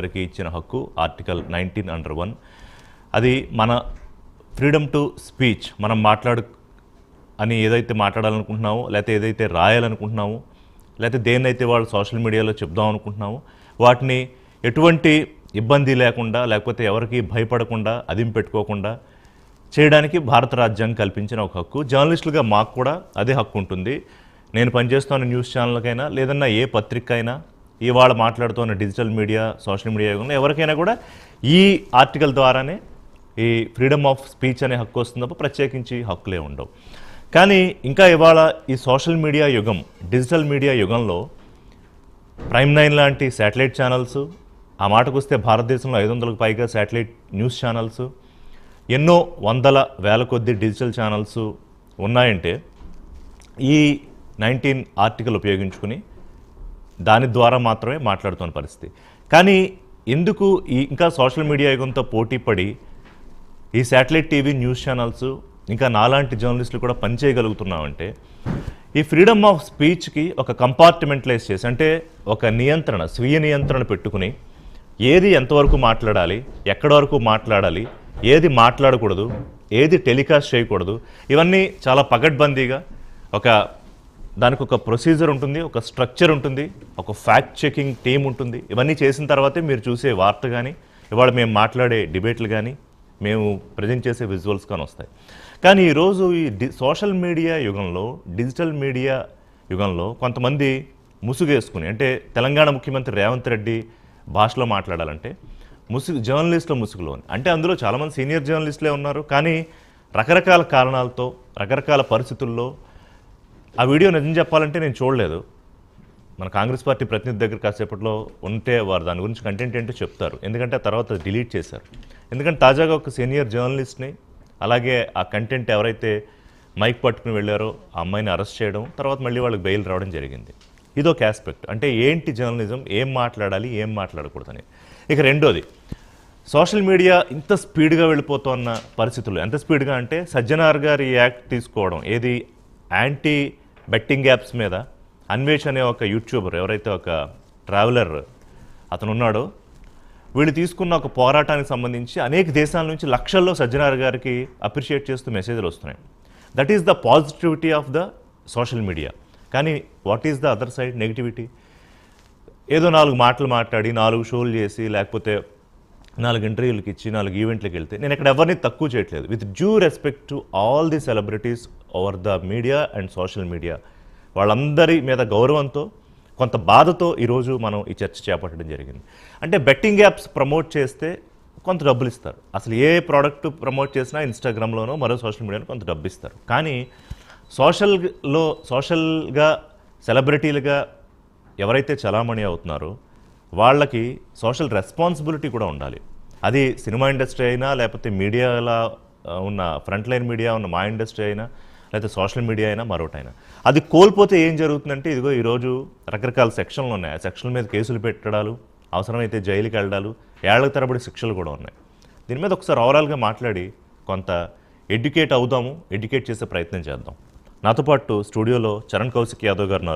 అందరికీ ఇచ్చిన హక్కు ఆర్టికల్ 19(1). అది మన ఫ్రీడమ్ టు స్పీచ్, మనం అని ఏదైతే మాట్లాడాలనుకుంటున్నామో, లేకపోతే ఏదైతే రాయాలనుకుంటున్నామో, లేకపోతే దేన్నైతే వాళ్ళు సోషల్ మీడియాలో చెప్దాం అనుకుంటున్నామో వాటిని ఎటువంటి ఇబ్బంది లేకుండా, లేకపోతే ఎవరికి భయపడకుండా, అదిం పెట్టుకోకుండా చేయడానికి భారత రాజ్యాంగం కల్పించిన ఒక హక్కు. జర్నలిస్టులుగా మాకు కూడా అదే హక్కు ఉంటుంది. నేను పనిచేస్తున్న న్యూస్ ఛానల్కైనా, లేదన్నా ఏ పత్రిక అయినా, ఇవాళ మాట్లాడుతున్న డిజిటల్ మీడియా, సోషల్ మీడియా యుగంలో ఎవరికైనా కూడా ఈ ఆర్టికల్ ద్వారానే ఈ ఫ్రీడమ్ ఆఫ్ స్పీచ్ అనే హక్కు వస్తుంది తప్ప ప్రత్యేకించి హక్కులే ఉండవు. కానీ ఇంకా ఇవాళ ఈ సోషల్ మీడియా యుగం, డిజిటల్ మీడియా యుగంలో ప్రైమ్ 9 లాంటి శాటిలైట్ ఛానల్స్, ఆ మాటకు వస్తే భారతదేశంలో 500కు పైగా శాటిలైట్ న్యూస్ ఛానల్స్, ఎన్నో వందల వేల కొద్ది డిజిటల్ ఛానల్స్ ఉన్నాయంటే ఈ 19 ఆర్టికల్ ఉపయోగించుకుని దాని ద్వారా మాత్రమే మాట్లాడుతున్న పరిస్థితి. కానీ ఎందుకు ఇంకా సోషల్ మీడియా యుగంతో పోటీపడి ఈ శాటిలైట్ టీవీ న్యూస్ ఛానల్స్ ఇంకా నాలాంటి జర్నలిస్టులు కూడా పనిచేయగలుగుతున్నామంటే ఈ ఫ్రీడమ్ ఆఫ్ స్పీచ్కి ఒక కంపార్ట్మెంటలైజ్ చేసి, అంటే ఒక నియంత్రణ, స్వీయ నియంత్రణ పెట్టుకుని ఏది ఎంతవరకు మాట్లాడాలి, ఎక్కడి వరకు మాట్లాడాలి, ఏది మాట్లాడకూడదు, ఏది టెలికాస్ట్ చేయకూడదు, ఇవన్నీ చాలా పకడ్బందీగా దానికి ఒక ప్రొసీజర్ ఉంటుంది, ఒక స్ట్రక్చర్ ఉంటుంది, ఒక ఫ్యాక్ట్ చెకింగ్ టీం ఉంటుంది. ఇవన్నీ చేసిన తర్వాతే మీరు చూసే వార్త కానీ, ఇవాళ మేము మాట్లాడే డిబేట్లు కానీ, మేము ప్రజెంట్ చేసే విజువల్స్ కానీ వస్తాయి. కానీ ఈరోజు ఈ సోషల్ మీడియా యుగంలో, డిజిటల్ మీడియా యుగంలో కొంతమంది ముసుగేసుకుని, అంటే తెలంగాణ ముఖ్యమంత్రి రేవంత్ రెడ్డి భాషలో మాట్లాడాలంటే జర్నలిస్టుల ముసుగులో, అంటే అందులో చాలామంది సీనియర్ జర్నలిస్టులే ఉన్నారు. కానీ రకరకాల కారణాలతో, రకరకాల పరిస్థితుల్లో ఆ వీడియో నిజం చెప్పాలంటే నేను చూడలేదు. మన కాంగ్రెస్ పార్టీ ప్రతినిధి దగ్గర కాసేపట్లో ఉంటే వారు దాని గురించి కంటెంట్ ఏంటో చెప్తారు. ఎందుకంటే ఆ తర్వాత డిలీట్ చేశారు. ఎందుకంటే తాజాగా ఒక సీనియర్ జర్నలిస్ట్ని, అలాగే ఆ కంటెంట్ ఎవరైతే మైక్ పట్టుకుని వెళ్ళారో ఆ అమ్మాయిని అరెస్ట్ చేయడం, తర్వాత మళ్ళీ వాళ్ళకి బెయిల్ రావడం జరిగింది. ఇదొక ఆస్పెక్ట్. అంటే ఏంటి జర్నలిజం, ఏం మాట్లాడాలి, ఏం మాట్లాడకూడదని. ఇక రెండోది, సోషల్ మీడియా ఇంత స్పీడ్గా వెళ్ళిపోతున్న పరిస్థితుల్లో, ఎంత స్పీడ్గా అంటే సజ్జనార్ గారి యాక్ట్ తీసుకోవడం, ఏది యాంటీ బెట్టింగ్ యాప్స్ మీద అన్వేష్ అనే ఒక యూట్యూబర్, ఎవరైతే ఒక ట్రావెలర్ అతను ఉన్నాడో, వీళ్ళు తీసుకున్న ఒక పోరాటానికి సంబంధించి అనేక దేశాల నుంచి లక్షల్లో సజ్జనార్ గారికి అప్రిషియేట్ చేస్తూ మెసేజ్లు వస్తున్నాయి. That is the positivity of the social media. కానీ what is the other side, negativity? ఏదో 4 మాటలు మాట్లాడి, 4 షోలు చేసి, లేకపోతే 4 ఇంటర్వ్యూలకు ఇచ్చి, 4 ఈవెంట్లకు వెళ్తే, నేను ఇక్కడ ఎవరిని తక్కువ చేయట్లేదు. With due respect to all the celebrities over the media and social media, వాళ్ళందరి మీద గౌరవంతో, కొంత బాధతో ఈరోజు మనం ఈ చర్చ చేపట్టడం జరిగింది. అంటే బెట్టింగ్ యాప్స్ ప్రమోట్ చేస్తే కొంత డబ్బులు ఇస్తారు. అసలు ఏ ప్రోడక్ట్ ప్రమోట్ చేసినా ఇన్స్టాగ్రామ్లోనో మరో సోషల్ మీడియాలో కొంత డబ్బు ఇస్తారు. కానీ సోషల్గా సెలబ్రిటీలుగా ఎవరైతే చలామణి అవుతున్నారో వాళ్ళకి సోషల్ రెస్పాన్సిబిలిటీ కూడా ఉండాలి. అది సినిమా ఇండస్ట్రీ అయినా, లేకపోతే మీడియాలో ఉన్న ఫ్రంట్ లైన్ మీడియా ఉన్న మా ఇండస్ట్రీ అయినా, లేకపోతే సోషల్ మీడియా అయినా, మరొకటైనా. అది కోల్పోతే ఏం జరుగుతుందంటే, ఇదిగో ఈరోజు రకరకాల సెక్షన్లు ఉన్నాయి. ఆ సెక్షన్ల మీద కేసులు పెట్టడాలు, అవసరమైతే జైలుకి వెళ్ళడాలు, ఏళ్ల తరబడి శిక్షలు కూడా ఉన్నాయి. దీని మీద ఒకసారి ఓవరాల్గా మాట్లాడి కొంత ఎడ్యుకేట్ అవుదాము, ఎడ్యుకేట్ చేసే ప్రయత్నం చేద్దాం. నాతో పాటు స్టూడియోలో చరణ్ కౌశిక్ యాదవ్ గారు ఉన్నారు.